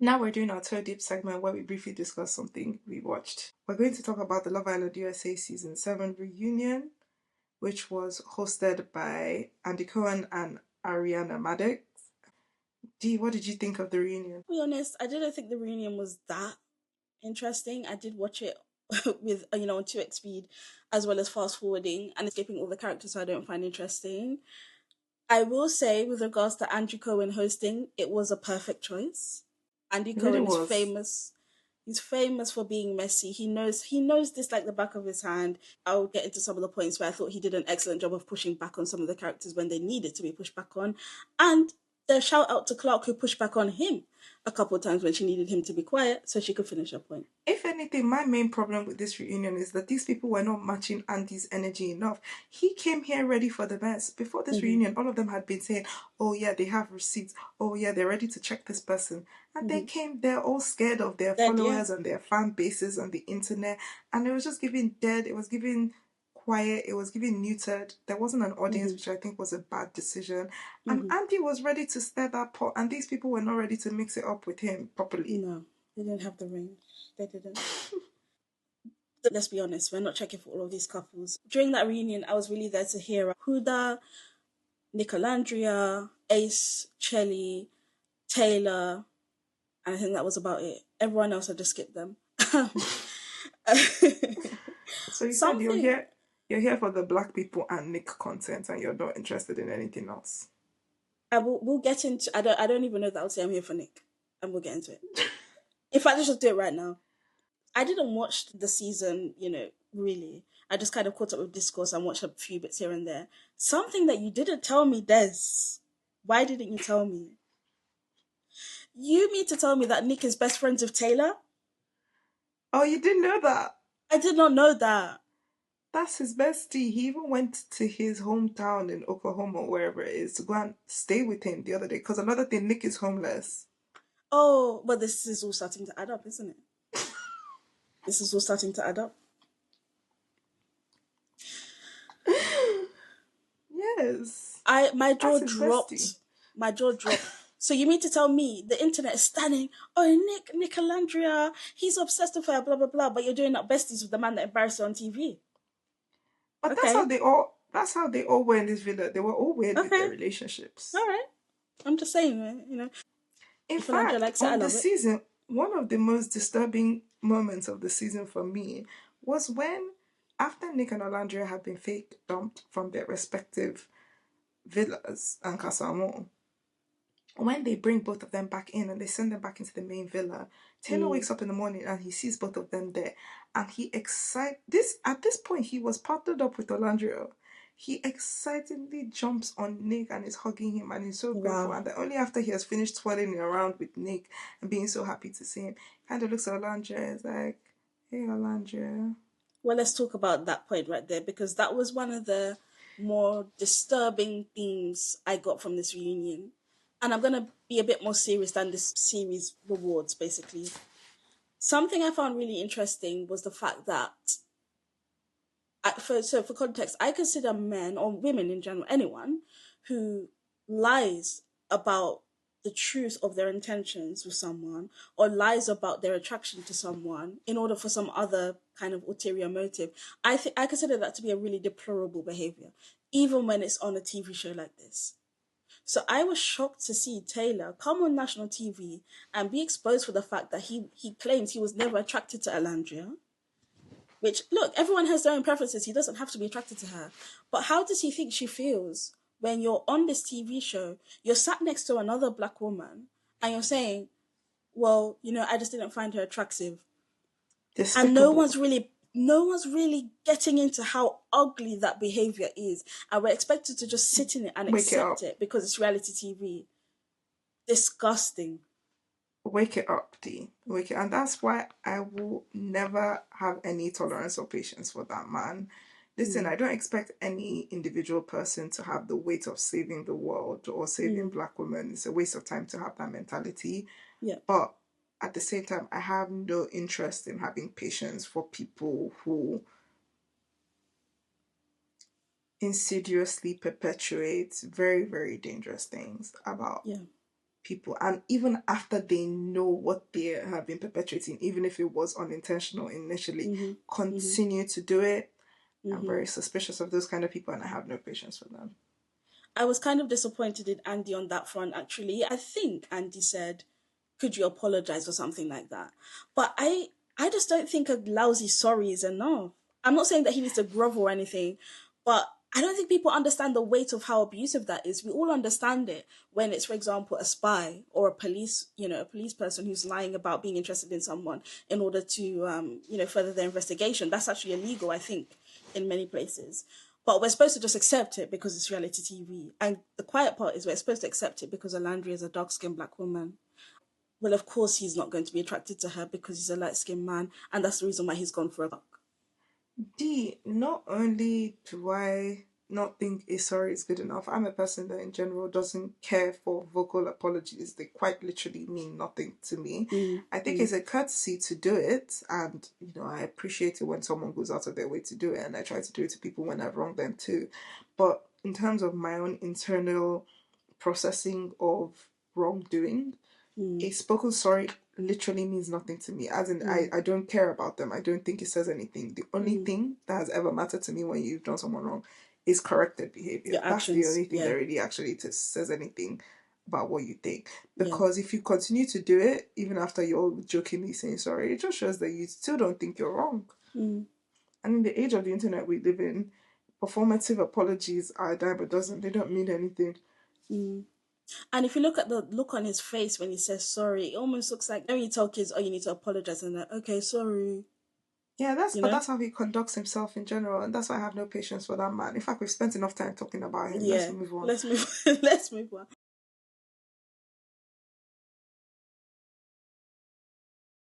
Now we're doing our third deep segment where we briefly discuss something we watched. We're going to talk about the Love Island USA Season 7 reunion, which was hosted by Andy Cohen and Ariana Madix. Dee, what did you think of the reunion? To be honest, I didn't think the reunion was that interesting. I did watch it with on 2x speed as well as fast forwarding and escaping all the characters so I don't find interesting. I will say with regards to Andrew Cohen hosting, it was a perfect choice. Andy It really Cohen is was. famous. He's famous for being messy. He knows this like the back of his hand. I'll get into some of the points where I thought he did an excellent job of pushing back on some of the characters when they needed to be pushed back on. And the shout out to Clark who pushed back on him a couple of times when she needed him to be quiet so she could finish her point. If anything, my main problem with this reunion is that these people were not matching Andy's energy enough. He came here ready for the mess. Before this Mm-hmm. reunion, all of them had been saying, oh yeah, they have receipts. Oh yeah, they're ready to check this person. And they Mm-hmm. came there all scared of their Dead, yeah. followers and their fan bases on the internet. And it was just giving dead. It was giving quiet. It was giving neutered. There wasn't an audience, Mm-hmm. which I think was a bad decision. And Mm-hmm. Andy was ready to stir that pot. And these people were not ready to mix it up with him properly. No, they didn't have the range. They didn't. Let's be honest, we're not checking for all of these couples. During that reunion, I was really there to hear Huda, Nicolandria, Ace, Chelly, Taylor, and I think that was about it. Everyone else, I just skipped them. So you said Something you're here for the black people and Nick content and you're not interested in anything else. we'll get into. I don't even know that I'll say I'm here for Nick, and we'll get into it. In fact, let's just do it right now. I didn't watch the season, really. I just kind of caught up with discourse and watched a few bits here and there. Something that you didn't tell me, Des. Why didn't you tell me? You mean to tell me that Nick is best friends with Taylor? Oh, you didn't know that? I did not know that. That's his bestie. He even went to his hometown in Oklahoma, wherever it is, to go and stay with him the other day. Because another thing, Nick is homeless. Oh, but this is all starting to add up, isn't it? This is all starting to add up. Yes, My that's jaw his bestie. dropped. My jaw dropped. So you mean to tell me the internet is standing? Oh, Nicolandria, he's obsessed with her, blah blah blah. But you're doing that besties with the man that embarrassed her on TV. But that's how Okay, they all. That's how they all were in this villa. They were all weird with their okay, relationships. all right. I'm just saying, In Nicolandria fact, likes it. I on the love it. season, one of the most disturbing moments of the season for me was when, after Nick and Olandria had been fake dumped from their respective villas and Casamo, when they bring both of them back in and they send them back into the main villa, Taylor Mm. wakes up in the morning and he sees both of them there, and he excite this at this point he was partnered up with Olandria. He excitedly jumps on Nick and is hugging him and he's so grateful. Wow. And then only after he has finished twirling around with Nick and being so happy to see him, kind of looks at Olandria and is like, "Hey, Olandria." Well, let's talk about that point right there because that was one of the more disturbing themes I got from this reunion. And I'm going to be a bit more serious than this series rewards, basically. Something I found really interesting was the fact that, for context, I consider men or women in general, anyone who lies about the truth of their intentions with someone or lies about their attraction to someone in order for some other kind of ulterior motive. I consider that to be a really deplorable behavior, even when it's on a TV show like this. So I was shocked to see Taylor come on national TV and be exposed for the fact that he claims he was never attracted to Alandria. Which, look, everyone has their own preferences. He doesn't have to be attracted to her. But how does he think she feels when you're on this TV show, you're sat next to another black woman, and you're saying, well, I just didn't find her attractive. And no Despicable. one's really no one's really getting into how ugly that behavior is. And we're expected to just sit in it and Wake it accept up. it because it's reality TV. Disgusting. Wake it up, D. Wake it, and that's why I will never have any tolerance or patience for that man. Listen, Mm, I don't expect any individual person to have the weight of saving the world or saving mm, black women. It's a waste of time to have that mentality. yeah. But at the same time, I have no interest in having patience for people who insidiously perpetuate very, very dangerous things about Yeah. people, and even after they know what they have been perpetrating, even if it was unintentional initially, Mm-hmm. Mm-hmm. continue to do it. I'm Mm-hmm. very suspicious of those kind of people, and I have no patience for them. I was kind of disappointed in Andy on that front, actually. I think Andy said, could you apologize or something like that? But I just don't think a lousy sorry is enough. I'm not saying that he needs to grovel or anything, but I don't think people understand the weight of how abusive that is. We all understand it when it's, for example, a spy or a police, a police person who's lying about being interested in someone in order to, further their investigation. That's actually illegal, I think, in many places. But we're supposed to just accept it because it's reality TV. And the quiet part is we're supposed to accept it because Alandria is a dark skinned black woman. Well, of course, he's not going to be attracted to her because he's a light skinned man. And that's the reason why he's gone for a buck. D, not only do I not think a sorry is good enough, I'm a person that in general doesn't care for vocal apologies. They quite literally mean nothing to me. Mm, I think mm, it's a courtesy to do it, and I appreciate it when someone goes out of their way to do it, and I try to do it to people when I've wronged them too. But in terms of my own internal processing of wrongdoing, mm, a spoken sorry literally means nothing to me. As in, mm, I don't care about them. I don't think it says anything. The only mm. thing that has ever mattered to me when you've done someone wrong is corrected behavior. Your That's the actions. only thing that Yeah. really actually says anything about what you think. Yeah. Because if you continue to do it, even after you're jokingly saying sorry, it just shows that you still don't think you're wrong. Mm, And in the age of the internet we live in, performative apologies are a dime a dozen. They don't mean anything. mm. And if you look at the look on his face when he says sorry, it almost looks like when you tell kids, oh, you need to apologize, and they're like, okay, sorry, Yeah, that's you but know? that's how he conducts himself in general, and that's why I have no patience for that man. In fact, we've spent enough time talking about him. Let's Yeah. move on. Let's move let's move on.